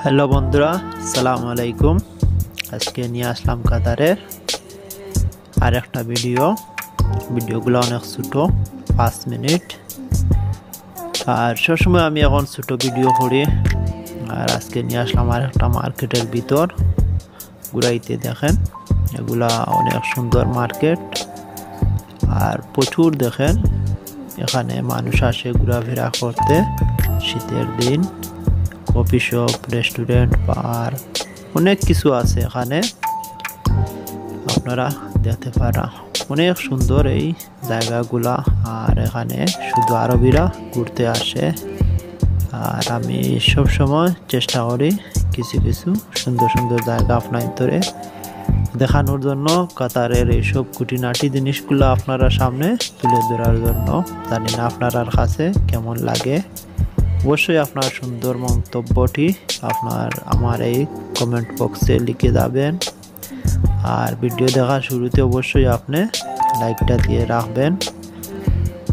Hello বন্ধুরা, আসসালামু আলাইকুম। আজকে নিয়ে আসলাম কাতারের আর একটা ভিডিওগুলো অনেক ছোট, 5 মিনিট। আর সবসময় আমি এখন ছোট ভিডিও করি। আর আজকে নিয়ে আসলাম আর একটা মার্কেটের ভিতর ঘুরাইতে। দেখেন, এগুলা অনেক সুন্দর মার্কেট আর প্রচুর দেখেন এখানে মানুষ আসে ঘোরাফেরা করতে। শীতের দিন কফি শপ, রেস্টুরেন্ট, বার অনেক কিছু আছে এখানে, আপনারা দেখতে পারা। অনেক সুন্দর এই জায়গাগুলা। আর এখানে শুধু আরবিরা ঘুরতে আসে। আর আমি সব সময় চেষ্টা করি কিছু কিছু সুন্দর সুন্দর জায়গা আপনার ভিতরে দেখানোর জন্য, কাতারের এইসব খুঁটিনাটি জিনিসগুলো আপনারা সামনে তুলে ধরার জন্য। জানি না আপনার কাছে কেমন লাগে। অবশ্যই আপনার সুন্দর মন্তব্যটি আমার এই কমেন্ট বক্সে লিখে যাবেন। আর ভিডিও দেখার শুরুতে অবশ্যই আপনি লাইকটা দিয়ে রাখবেন,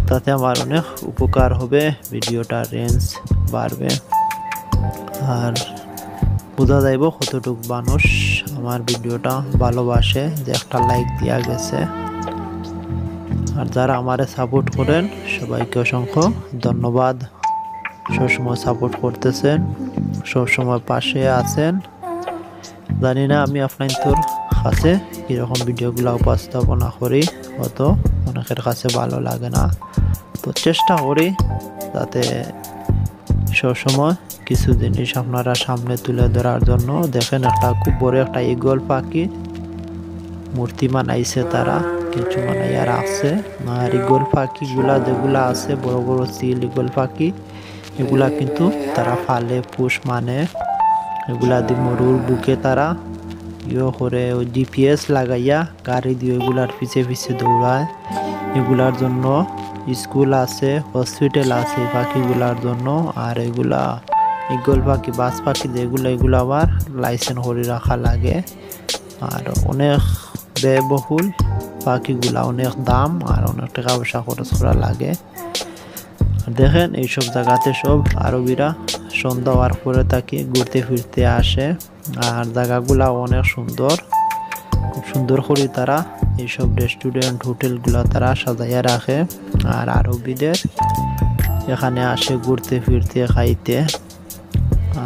তাতে আমার অনেক উপকার হবে, ভিডিওটার রেঞ্জ বাড়বে। আর বোঝা যাইব কতটুকু মানুষ আমার ভিডিওটা ভালোবাসে, যে একটা লাইক দেওয়া গেছে। আর যারা আমারে সাপোর্ট করেন সবাইকে অসংখ্য ধন্যবাদ। সবসময় সাপোর্ট করতেছেন, সবসময় পাশে আছেন। জানি না আমি আপনার কাছে কীরকম ভিডিওগুলো উপস্থাপনা করি, হয়তো অনেকের কাছে ভালো লাগে না। তো চেষ্টা করি যাতে সবসময় কিছু জিনিস আপনারা সামনে তুলে ধরার জন্য। দেখেন, একটা খুব বড় একটা ঈগল পাখি মূর্তি বানাইছে তারা, কিছু বানাইয়া রাখছে। আর ঈগল পাখিগুলা যেগুলা আছে, বড় বড় চিল ঈগল পাখি, এগুলা কিন্তু তারা ফালে পুষ মানে এগুলা দিয়ে মরুর বুকে তারা করে জিপিএস লাগাইয়া গাড়ি দিয়ে এগুলার পিছে পিছে দৌড়ায়। এগুলার জন্য স্কুল আছে, হসপিটাল আছে পাখিগুলার জন্য। আর এগুলা ঈগল পাখি, বাজ পাখি যেগুলো, এগুলো আবার লাইসেন্স করে রাখা লাগে। আর অনেক ব্যয়বহুল পাখিগুলা, অনেক দাম আর অনেক টাকা পয়সা খরচ করা লাগে। দেখেন, এইসব জায়গাতে সব আরবিরা সন্ধ্যা হওয়ার পরে থাকি ঘুরতে ফিরতে আসে। আর জায়গাগুলা অনেক সুন্দর, খুব সুন্দর করে তারা এইসব রেস্টুরেন্ট, হোটেলগুলা তারা সাজাইয়া রাখে। আর আরবিদের এখানে আসে ঘুরতে ফিরতে, খাইতে।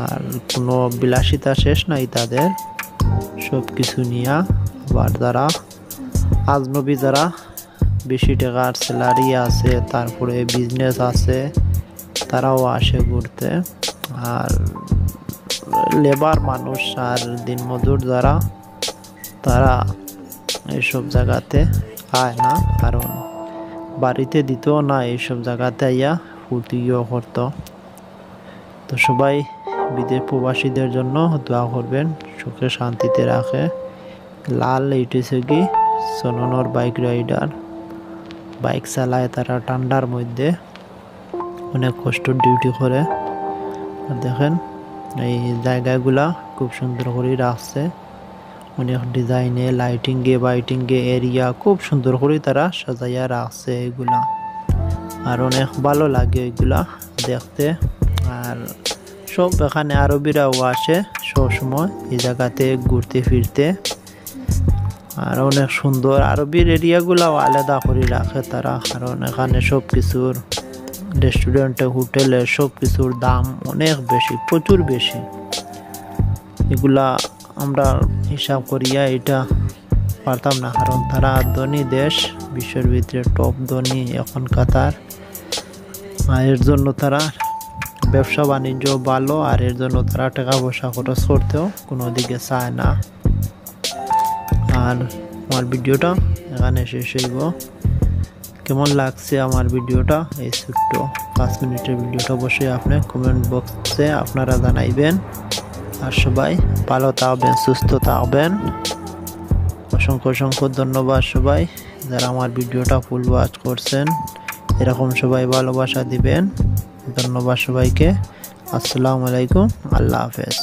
আর কোনো বিলাসিতা শেষ নাই তাদের, সব কিছু নিয়া। আবার যারা আজনবী, যারা বেশি টাকার স্যালারি আছে, তারপরে বিজনেস আছে, তারাও আসে ঘুরতে। আর লেবার মানুষ আর দিনমজুর যারা, তারা এইসব জায়গাতে আয় না, কারণ বাড়িতে দিতেও না, এইসব জায়গাতে আইয়া ফুর্তিও করতো। তো সবাই বিদেশ প্রবাসীদের জন্য দোয়া করবেন, সুখে শান্তিতে রাখে। লাল এইটেছে কি সোনানোর বাইক রাইডার, বাইক চালায় তারা ঠান্ডার মধ্যে, অনেক কষ্ট ডিউটি করে। দেখেন, এই জায়গাগুলা খুব সুন্দর করে রাখছে, অনেক ডিজাইনে, লাইটিংয়ে বাইটিংয়ে এরিয়া খুব সুন্দর করে তারা সাজাইয়া রাখছে এগুলা। আর অনেক ভালো লাগে এগুলা দেখতে। আর সব এখানে আরবিরাও আসে সবসময় এই জায়গাতে ঘুরতে ফিরতে। আর অনেক সুন্দর আরবির এরিয়াগুলাও আলাদা করে রাখে তারা, কারণ এখানে সব কিছুর রেস্টুরেন্টে, হোটেলে সব কিছুর দাম অনেক বেশি, প্রচুর বেশি। এগুলা আমরা হিসাব করিয়া এটা পারতাম না, কারণ তারা ধনী দেশ, বিশ্বের ভিতরে টপ ধনী এখন কাতার। আর এর জন্য তারা ব্যবসা বাণিজ্য ভালো, আর এর জন্য তারা টাকা পয়সা খরচ করতেও কোনো দিকে চায় না। আর আমার ভিডিওটা এখানে শেষ হইব। কেমন লাগছে আমার ভিডিওটা, এই ছোট্ট 5 মিনিটের ভিডিওটা, অবশ্যই আপনি কমেন্ট বক্সে আপনারা জানাইবেন। আর সবাই ভালো থাকবেন, সুস্থ থাকবেন। অসংখ্য অসংখ্য ধন্যবাদ সবাই যারা আমার ভিডিওটা ফুল ওয়াচ করছেন। এরকম সবাই ভালোবাসা দিবেন। ধন্যবাদ সবাইকে। আসসালামু আলাইকুম, আল্লাহ হাফেজ।